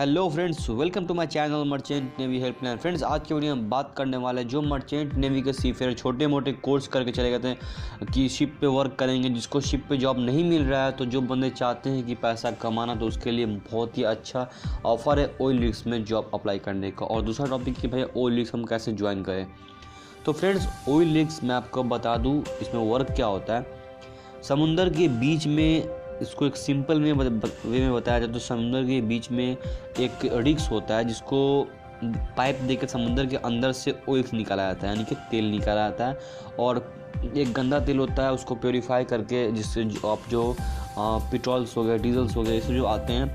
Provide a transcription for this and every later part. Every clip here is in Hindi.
Hello friends, welcome to my channel merchant navy helpline. Friends, आज की वीडियो में बात करने वाले जो मर्चेंट नेवी के सीफेयर छोटे मोटे कोर्स करके चले गए थे कि शिप पे वर्क करेंगे, जिसको शिप पे जॉब नहीं मिल रहा है, तो जो बंदे चाहते हैं कि पैसा कमाना, तो उसके लिए बहुत ही अच्छा ऑफर है ऑयल रिग्स में जॉब अप्लाई करने का। और दूसरा टॉपिक कि भाई ऑयल रिग्स हम कैसे ज्वाइन करें। तो फ्रेंड्स, ऑयल रिग्स मैं आपको बता दूँ इसमें वर्क क्या होता है। समुंदर के बीच में, इसको एक सिंपल वे में बताया जाए तो समुंदर के बीच में एक रिग्स होता है जिसको पाइप देकर समुंदर के अंदर से ऑयल निकाला जाता है, यानी कि तेल निकाला जाता है। और एक गंदा तेल होता है, उसको प्योरीफाई करके जिससे आप जो पेट्रोल्स हो गए, डीजल्स हो गए, इससे जो आते हैं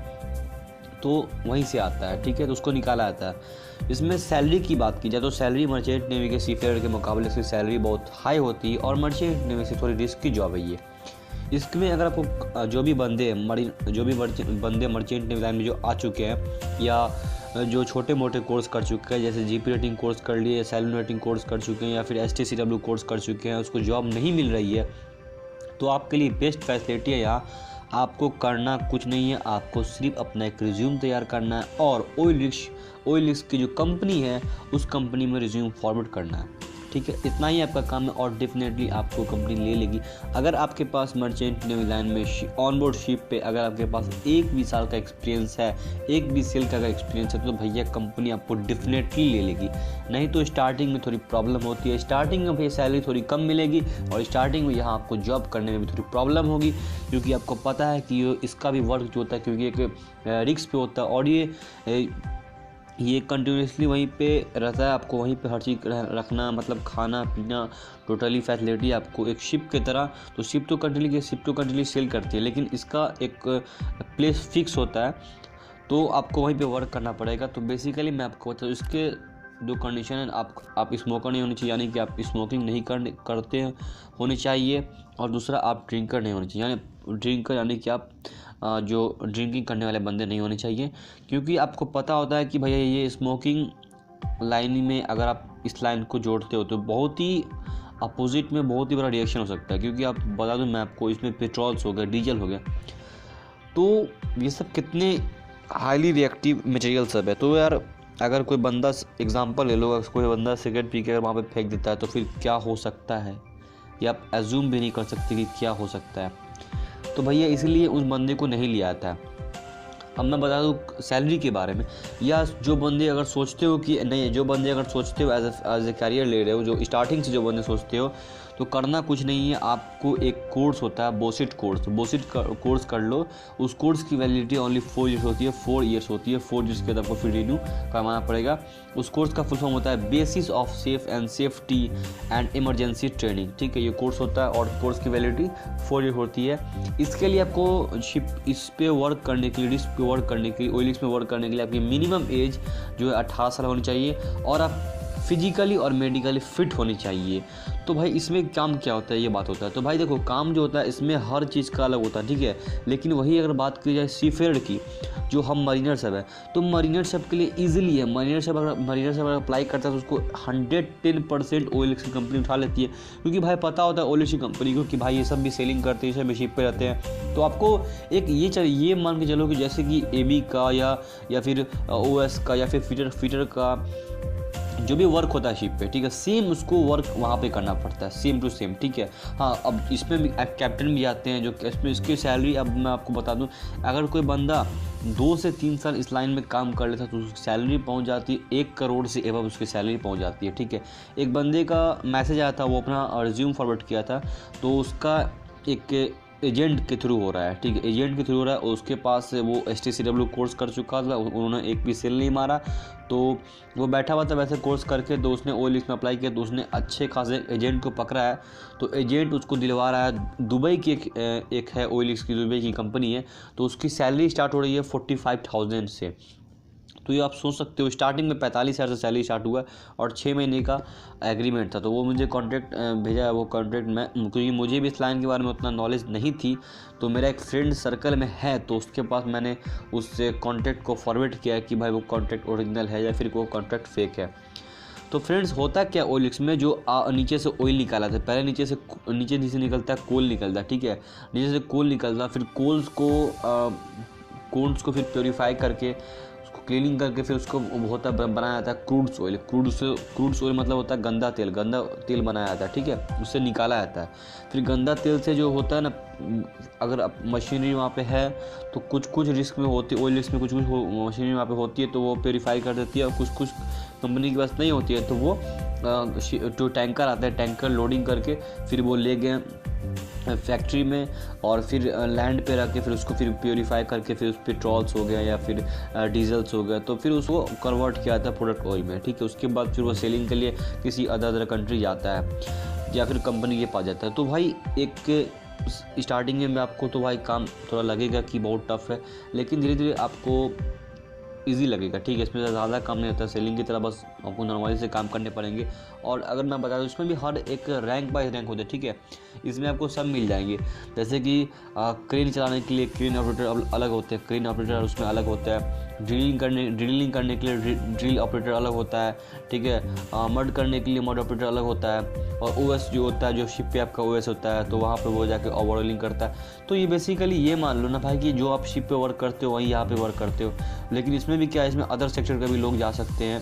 तो वहीं से आता है, ठीक है। तो उसको निकाला जाता है। इसमें सैलरी की बात की जाए तो सैलरी मर्चेंट नेवी के सीफेयर के मुकाबले से सैलरी बहुत हाई होती है और मर्चेंट नेवी से थोड़ी रिस्क की जॉब है ये। इसमें अगर आपको जो भी बंदे मर्चेंट नेवी लाइन में जो आ चुके हैं या जो छोटे मोटे कोर्स कर चुके हैं, जैसे जीपी रेटिंग कोर्स कर लिए, सैलून रेटिंग कोर्स कर चुके हैं या फिर STCW कोर्स कर चुके हैं, उसको जॉब नहीं मिल रही है, तो आपके लिए बेस्ट फैसिलिटी है यहाँ। आपको करना कुछ नहीं है, आपको सिर्फ अपना एक रिज्यूम तैयार करना है और ऑयल रिग्स की जो कंपनी है उस कंपनी में रिज्यूम फॉरवर्ड करना है, ठीक है। इतना ही आपका काम है और डेफिनेटली आपको कंपनी ले लेगी। अगर आपके पास मर्चेंट नेवी लाइन में ऑनबोर्ड शिप पे अगर आपके पास एक भी साल का एक्सपीरियंस है, एक भी सेल का एक्सपीरियंस है, तो भैया कंपनी आपको डेफिनेटली ले लेगी। नहीं तो स्टार्टिंग में थोड़ी प्रॉब्लम होती है, स्टार्टिंग में भैया सैलरी थोड़ी कम मिलेगी और स्टार्टिंग में यहाँ आपको जॉब करने में भी थोड़ी प्रॉब्लम होगी, क्योंकि आपको पता है कि इसका भी वर्क जो होता है, क्योंकि एक रिस्क पे होता है और ये कंटिन्यूसली वहीं पे रहता है। आपको वहीं पे हर चीज़ रखना, मतलब खाना पीना, टोटली फैसिलिटी आपको एक शिप की तरह। तो शिप तो कंटिन्यूसली सेल करती है, लेकिन इसका एक प्लेस फिक्स होता है, तो आपको वहीं पे वर्क करना पड़ेगा। तो बेसिकली मैं आपको बता दूँ, इसके जो कंडीशन है, आप स्मोकर नहीं होनी चाहिए, यानी कि आप स्मोकिंग नहीं करते होनी चाहिए। और दूसरा, आप ड्रिंकर नहीं होनी चाहिए, यानी कि आप जो ड्रिंकिंग करने वाले बंदे नहीं होने चाहिए, क्योंकि आपको पता होता है कि भैया ये स्मोकिंग लाइन में अगर आप इस लाइन को जोड़ते हो तो बहुत ही अपोजिट में बहुत ही बड़ा रिएक्शन हो सकता है। क्योंकि आप बता दूं मैं आपको, इसमें पेट्रोल्स हो गए, डीजल हो गया, तो ये सब कितने हाईली रिएक्टिव मटेरियल सब है। तो यार, अगर कोई बंदा, एग्जांपल ले लो, अगर कोई बंदा सिगरेट पी के अगर वहाँ पे फेंक देता है तो फिर क्या हो सकता है, ये आप एज्यूम भी नहीं कर सकते कि क्या हो सकता है। तो भैया इसलिए उस बंदे को नहीं लिया आता है। अब मैं बता दूँ सैलरी के बारे में, या जो बंदे अगर सोचते हो कि नहीं, जो बंदे अगर सोचते हो एज ए कैरियर ले रहे हो, जो स्टार्टिंग से जो बंदे सोचते हो, तो करना कुछ नहीं है। आपको एक कोर्स होता है बोसिट कोर्स कर लो। उस कोर्स की वैलिडिटी ओनली 4 ईयर्स होती है। 4 ईयर्स के बाद आपको फिर रिन्यू करवाना पड़ेगा। उस कोर्स का फुल फॉर्म होता है basis of safety and emergency training, ठीक है। ये कोर्स होता है और कोर्स की वैलिडिटी 4 ईयर होती है। इसके लिए आपको इस पे वर्क करने के लिए, ऑयल रिग्स में वर्क करने के लिए आपकी मिनिमम एज जो है 18 साल होनी चाहिए और आप फिजिकली और मेडिकली फिट होनी चाहिए। तो भाई इसमें काम क्या होता है, ये बात होता है। तो भाई देखो, काम जो होता है इसमें हर चीज़ का अलग होता है, ठीक है। लेकिन वही अगर बात की जाए सीफेयर की, जो हम मरीनर सब है, तो मरीनर सब के लिए ईजिली है। मरीनर सब अगर अप्लाई करता है तो उसको 110% ऑयल रिग्स की कंपनी उठा लेती है, क्योंकि भाई पता होता है ऑयल रिग्स की कंपनी को कि भाई ये सब भी सेलिंग करते हैं, ये सब भी शिप पे रहते हैं। तो आपको एक ये मान के चलो कि जैसे कि AB का या फिर OS का या फिर फीटर का जो भी वर्क होता है शिप पे, ठीक है, सेम उसको वर्क वहाँ पे करना पड़ता है, सेम टू सेम, ठीक है। हाँ, अब इसमें भी कैप्टन भी आते हैं, जो इसकी सैलरी, अब मैं आपको बता दूं, अगर कोई बंदा 2 से 3 साल इस लाइन में काम कर लेता तो उसकी सैलरी पहुँच जाती है 1 करोड़ से एबव उसकी सैलरी पहुँच जाती है, ठीक है। एक बंदे का मैसेज आया था, वो अपना रिज्यूम फॉरवर्ड किया था, तो उसका एक एजेंट के थ्रू हो रहा है, ठीक है, एजेंट के थ्रू हो रहा है। उसके पास वो STCW कोर्स कर चुका था, उन्होंने एक भी सेल नहीं मारा, तो वो बैठा हुआ था वैसे कोर्स करके। तो उसने ऑयल रिग्स में अप्लाई किया, तो उसने अच्छे खासे एजेंट को पकड़ा है, तो एजेंट उसको दिलवा रहा है। दुबई की एक है ऑयल रिग्स की, दुबई की कंपनी है, तो उसकी सैलरी स्टार्ट हो रही है 45,000 से। तो ये आप सोच सकते हो, स्टार्टिंग में 45,000 से सैलरी स्टार्ट हुआ और 6 महीने का एग्रीमेंट था। तो वो मुझे कॉन्ट्रैक्ट भेजा है, वो कॉन्ट्रैक्ट मैं, क्योंकि मुझे भी इस लाइन के बारे में उतना नॉलेज नहीं थी, तो मेरा एक फ्रेंड सर्कल में है, तो उसके पास मैंने उससे कॉन्ट्रैक्ट को फॉरवर्ड किया कि भाई वो कॉन्ट्रैक्ट ओरिजिनल है या फिर वो कॉन्ट्रैक्ट फेक है। तो फ्रेंड्स, होता क्या ऑयल रिग्स में, जो नीचे से ऑयल निकाला था, पहले नीचे से निकलता है कोल निकलता है, ठीक है, नीचे से कोल निकलता, फिर कोल्स को फिर प्योरीफाई करके क्लीनिंग करके फिर उसको होता है बनाया जाता है क्रूड ऑयल। क्रूड ऑयल मतलब होता है गंदा तेल बनाया जाता है, ठीक है, उससे निकाला जाता है। फिर गंदा तेल से जो होता है ना, अगर मशीनरी वहाँ पे है तो कुछ रिस्क में होती है, ऑयल रिस्क में कुछ मशीनरी वहाँ पे होती है तो वो प्योरीफाई कर देती है, और कुछ कंपनी के पास नहीं होती है तो वो जो टैंकर आता है, टैंकर लोडिंग करके फिर वो ले गए फैक्ट्री में, और फिर लैंड पे रख के फिर उसको फिर प्योरीफाई करके फिर उस पेट्रोल्स हो गया या फिर डीजल्स हो गया, तो फिर उसको कन्वर्ट किया जाता है प्रोडक्ट ऑयल में, ठीक है। उसके बाद फिर वो सेलिंग के लिए किसी अदर कंट्री जाता है या फिर कंपनी के पास जाता है। तो भाई एक स्टार्टिंग में आपको तो भाई काम थोड़ा लगेगा कि बहुत टफ है, लेकिन धीरे धीरे आपको ईजी लगेगा, ठीक है। इसमें ज़्यादा काम नहीं होता सेलिंग की तरह, बस आपको नॉर्मली से काम करने पड़ेंगे। और अगर मैं बता दूँ, इसमें भी हर एक रैंक बाय रैंक होता है, ठीक है। इसमें आपको सब मिल जाएंगे, जैसे कि क्रेन चलाने के लिए क्रेन ऑपरेटर अलग होते हैं, क्रेन ऑपरेटर उसमें अलग होता है। ड्रिलिंग करने के लिए ड्रिल ऑपरेटर अलग होता है, ठीक है। मड करने के लिए मड ऑपरेटर अलग होता है। और ओएस जो होता है, जो शिप पे आपका ओएस होता है, तो वहाँ पे वो जाके ओवरऑलिंग करता है। तो ये बेसिकली ये मान लो ना भाई कि जो आप शिप पे वर्क करते हो वहीं यहाँ पे वर्क करते हो। लेकिन इसमें भी क्या है, इसमें अदर सेक्टर का भी लोग जा सकते हैं,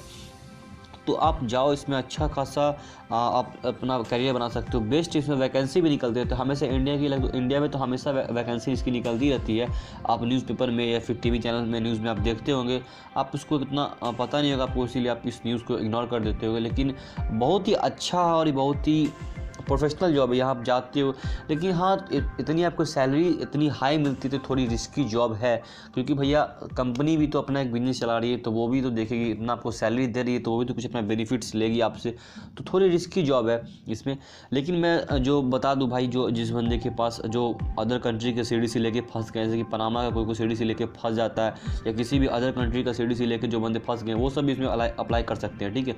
तो आप जाओ, इसमें अच्छा खासा आप अपना करियर बना सकते हो। बेस्ट इसमें वैकेंसी भी निकलती है, तो हमेशा इंडिया में तो हमेशा वैकेंसी इसकी निकलती रहती है। आप न्यूज़पेपर में या फिर टीवी चैनल में न्यूज़ में आप देखते होंगे, आप उसको इतना पता नहीं होगा आपको, इसीलिए आप इस न्यूज़ को इग्नोर कर देते होंगे। लेकिन बहुत ही अच्छा और बहुत ही प्रोफेशनल जॉब है, यहाँ आप जाते हो। लेकिन हाँ, इतनी आपको सैलरी इतनी हाई मिलती है तो थोड़ी रिस्की जॉब है, क्योंकि भैया कंपनी भी तो अपना एक बिजनेस चला रही है, तो वो भी तो देखेगी, इतना आपको सैलरी दे रही है तो वो भी तो कुछ अपना बेनिफिट्स लेगी आपसे, तो थोड़ी रिस्की जॉब है इसमें। लेकिन मैं जो बता दूँ भाई, जो जिस बंदे के पास जो अदर कंट्री के CDC लेके फंस गए, जैसे कि पनामा का कोई CDC लेके फंस जाता है, या किसी भी अदर कंट्री का CDC लेके जो बंदे फंस गए, वो सब भी इसमें अप्लाई कर सकते हैं, ठीक है।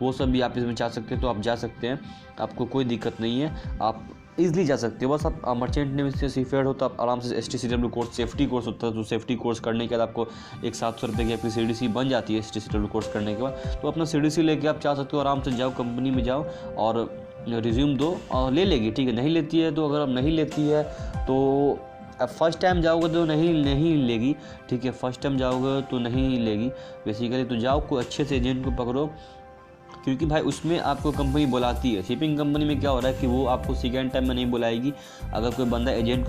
वो सब भी आप इसमें चाह सकते हैं तो आप जा सकते हैं, आपको कोई दिक्कत नहीं है, आप ईजिली जा सकते हो। बस आप मर्चेंट नेवी से सीफेयर हो तो आप आराम से STCW कोर्स, सेफ्टी कोर्स होता है, तो सेफ्टी कोर्स करने के बाद आपको एक 700 रुपये की आपकी CDC बन जाती है STCW कोर्स करने के बाद। तो अपना CDC लेके आप चाह सकते हो, आराम से जाओ, कंपनी में जाओ और रिज्यूम दो, और ले लेगी, ठीक है। नहीं लेती है तो, अगर आप नहीं लेती है तो अब फर्स्ट टाइम जाओगे तो नहीं लेगी, ठीक है। फर्स्ट टाइम जाओगे तो नहीं लेगी बेसिकली। तो जाओ, कोई अच्छे से एजेंट को पकड़ो, क्योंकि भाई उसमें आपको कंपनी बुलाती है। शिपिंग कंपनी में क्या हो रहा है कि वो आपको सेकेंड टाइम में नहीं बुलाएगी। अगर कोई बंदा एजेंट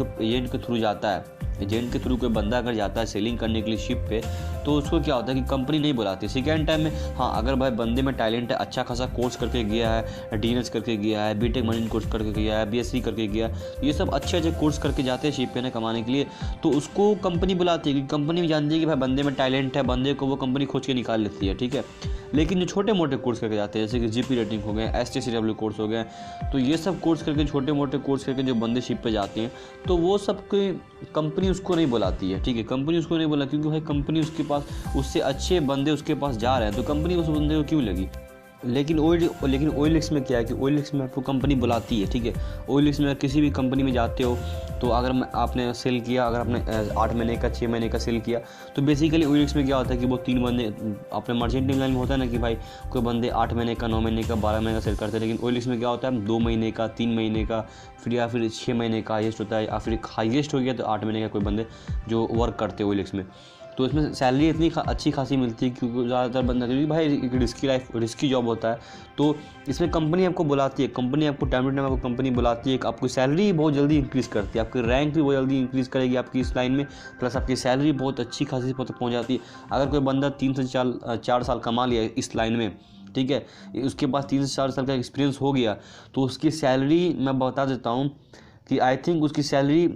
के थ्रू जाता है, एजेंट के थ्रू कोई बंदा अगर जाता है सेलिंग करने के लिए शिप पे, तो उसको क्या होता है कि कंपनी नहीं बुलाती सेकेंड टाइम में। हाँ, अगर भाई बंदे में टैलेंट है, अच्छा खासा कोर्स करके गया है, DNS करके गया है, BTech मरीन कोर्स करके गया है, BSc करके गया, ये सब अच्छे कोर्स करके जाते हैं शिप पे ना कमाने के लिए, तो उसको कंपनी बुलाती है, क्योंकि कंपनी भी जानती है कि भाई बंदे में टैलेंट है, बंदे को वो कंपनी खोज के निकाल लेती है, ठीक है। लेकिन जो छोटे मोटे कोर्स करके जाते हैं, जैसे कि GP रेटिंग हो गए, STCW कोर्स हो गए, तो ये सब कोर्स करके, छोटे मोटे कोर्स करके जो बंदे शिप पे जाते हैं, तो वो सब कोई कंपनी उसको नहीं बुलाती है, ठीक है। कंपनी उसको नहीं बुला, क्योंकि भाई कंपनी उसके पास, उससे अच्छे बंदे उसके पास जा रहे हैं, तो कंपनी उस बंदे को क्यों लगी। लेकिन OLX में क्या है कि OLX में आपको कंपनी बुलाती है, ठीक है। OLX में किसी भी कंपनी में जाते हो तो अगर आपने सेल किया, अगर आपने 8 महीने का 6 महीने का सेल किया, तो बेसिकली OLX में क्या होता है कि वो 3 बंदे, अपने मर्चेंट नेवी लाइन में होता है ना कि भाई कोई बंदे 8 महीने का, 9 महीने का, 12 महीने का सेल करते हैं। लेकिन OLX में क्या होता है, 2 महीने का, 3 महीने का, फिर या फिर 6 महीने का हाईएस्ट होता है, या फिर हाईएस्ट हो गया तो 8 महीने का कोई बंदे जो वर्क करते हैं OLX में। तो इसमें सैलरी इतनी अच्छी खासी मिलती है, क्योंकि ज़्यादातर बंदा, क्योंकि भाई एक रिस्की जॉब होता है, तो इसमें कंपनी आपको बुलाती है, कंपनी आपको टाइम टू टाइम आपको कंपनी बुलाती है, आपकी सैलरी बहुत जल्दी इंक्रीज़ करती है, आपकी रैंक भी बहुत जल्दी इंक्रीज़ करेगी आपकी इस लाइन में, प्लस आपकी सैलरी बहुत अच्छी खासी पहुँच जाती है। अगर कोई बंदा 3 से 4 साल कमा लिया इस लाइन में, ठीक है, उसके पास 3 से 4 साल का एक्सपीरियंस हो गया, तो उसकी सैलरी मैं बता देता हूँ कि आई थिंक उसकी सैलरी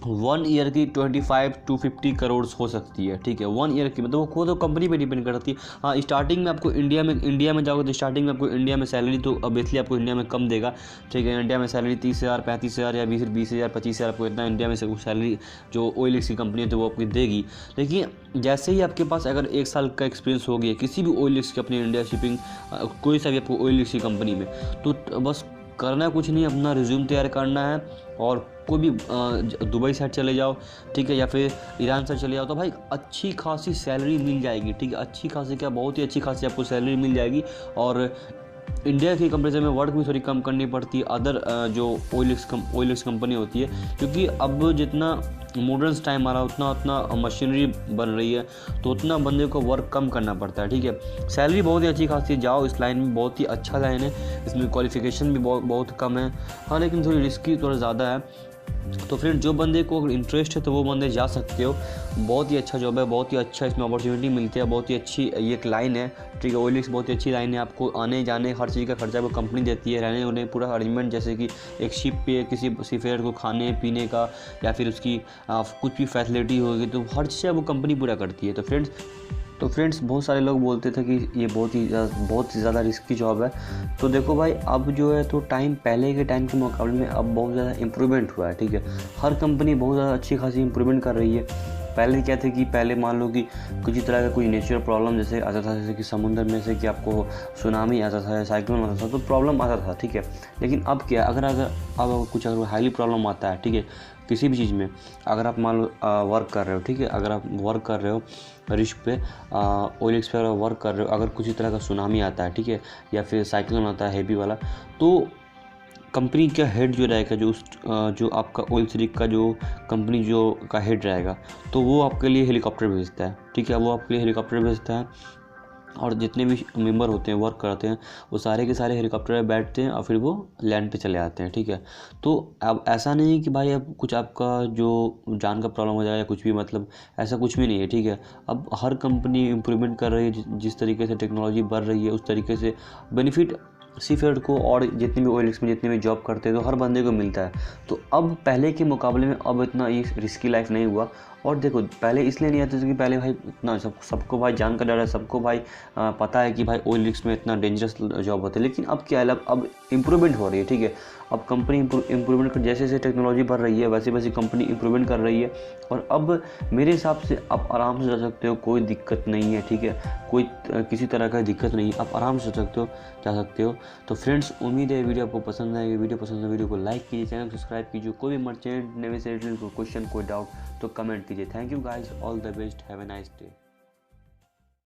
1 ईयर की 25 to 50 करोड़ हो सकती है, ठीक है। 1 ईयर की, मतलब वो खुद तो कंपनी पे डिपेंड करती है। हाँ, स्टार्टिंग में आपको इंडिया में जाओगे तो स्टार्टिंग में आपको इंडिया में सैलरी तो ऑब्वियसली आपको इंडिया में कम देगा, ठीक है। इंडिया में सैलरी 30,000, 35,000 या 20,000, 25,000 आपको इतना इंडिया में से सैलरी जो OLX की कंपनी है तो वो आपको देगी। लेकिन जैसे ही आपके पास अगर 1 साल का एक्सपीरियंस हो गया किसी भी OLX की, अपनी इंडिया शिपिंग कोई सा भी आपको OLX की कंपनी में, तो बस करना कुछ नहीं, अपना रिज्यूम तैयार करना है और कोई भी दुबई साइड चले जाओ, ठीक है, या फिर ईरान साइड चले जाओ, तो भाई अच्छी खासी सैलरी मिल जाएगी, ठीक है। अच्छी खासी क्या, बहुत ही अच्छी खासी आपको सैलरी मिल जाएगी। और इंडिया की कंपेरिजन में वर्क भी थोड़ी कम करनी पड़ती है अदर जो ऑयल कंपनी होती है, क्योंकि अब जितना मॉडर्न टाइम आ रहा है उतना उतना मशीनरी बन रही है, तो उतना बंदे को वर्क कम करना पड़ता है। ठीक है, सैलरी बहुत ही अच्छी खासी, जाओ इस लाइन में, बहुत ही अच्छा लाइन है, इसमें क्वालिफिकेशन भी बहुत कम है। हाँ, लेकिन थोड़ी रिस्की थोड़ा ज़्यादा है। तो फ्रेंड जो बंदे को अगर इंटरेस्ट है तो वो बंदे जा सकते हो, बहुत ही अच्छा जॉब है, बहुत ही अच्छा इसमें अपॉर्चुनिटी मिलती है, बहुत ही अच्छी ये एक लाइन है। ठीक है, OLX बहुत ही अच्छी लाइन है, आपको आने जाने हर चीज़ का खर्चा वो कंपनी देती है, रहने उन्हें पूरा अरेंजमेंट, जैसे कि एक शिप पे किसी सीफेयर को खाने पीने का या फिर उसकी कुछ भी फैसिलिटी होगी तो हर चीज़ वो कंपनी पूरा करती है। तो फ्रेंड्स बहुत सारे लोग बोलते थे कि ये बहुत ही ज़्यादा रिस्की जॉब है। तो देखो भाई, अब जो है तो टाइम पहले के टाइम के मुकाबले में अब बहुत ज़्यादा इम्प्रूवमेंट हुआ है। ठीक है, हर कंपनी बहुत ज़्यादा अच्छी खासी इम्प्रूवमेंट कर रही है। पहले क्या थे कि पहले मान लो कि किसी तरह का कोई नेचुरल प्रॉब्लम जैसे आता था, जैसे कि समुद्र में से कि आपको सुनामी आता था या साइक्लोन आता था तो प्रॉब्लम आता था। ठीक है, लेकिन अब क्या, अब कुछ अगर हाईली प्रॉब्लम आता है, ठीक है, किसी भी चीज़ में, अगर आप मान लो वर्क कर रहे हो, ठीक है, अगर आप वर्क कर रहे हो रिस्क पे, OLX पे अगर वर्क कर रहे हो, अगर किसी तरह का सुनामी आता है, ठीक है, या फिर साइक्लोन आता है हैवी वाला, तो कंपनी का हेड जो रहेगा, जो आपका ऑयल रीग का जो कंपनी जो का हेड रहेगा, तो वो आपके लिए हेलीकॉप्टर भेजता है। ठीक है, वो आपके लिए हेलीकॉप्टर भेजता है और जितने भी मेंबर होते हैं वर्क करते हैं वो सारे के सारे हेलीकॉप्टर में बैठते हैं और फिर वो लैंड पे चले आते हैं। ठीक है, तो अब ऐसा नहीं है कि भाई अब कुछ आपका जो जान का प्रॉब्लम हो जाए या कुछ भी, मतलब ऐसा कुछ भी नहीं है। ठीक है, अब हर कंपनी इम्प्रूवमेंट कर रही है, जिस तरीके से टेक्नोलॉजी बढ़ रही है उस तरीके से बेनिफिट सीफेयर को और जितने भी OLX में जितने भी जॉब करते हैं तो हर बंदे को मिलता है। तो अब पहले के मुकाबले में अब इतना ये रिस्की लाइफ नहीं हुआ। और देखो, पहले इसलिए नहीं आते थे कि पहले भाई इतना सबको भाई जान का डर है, सबको भाई पता है कि भाई OLX में इतना डेंजरस जॉब होता है। लेकिन अब क्या है, अब इम्प्रूवमेंट हो रही है। ठीक है, अब कंपनी इम्प्रूवमेंट कर, जैसे जैसे टेक्नोलॉजी बढ़ रही है वैसे वैसे कंपनी इम्प्रूवमेंट कर रही है, और अब मेरे हिसाब से आप आराम से जा सकते हो, कोई दिक्कत नहीं है। ठीक है, कोई किसी तरह का दिक्कत नहीं है, आप आराम से जा सकते हो। तो फ्रेंड्स, उम्मीद है वीडियो आपको पसंद आएगी। वीडियो पसंद है वीडियो को लाइक कीजिए, चैनल को सब्सक्राइब कीजिए। कोई भी मर्चेंट नेवी से रिलेटेड कोई क्वेश्चन कोई डाउट तो कमेंट कीजिए। Thank you guys, all the best, have a nice day.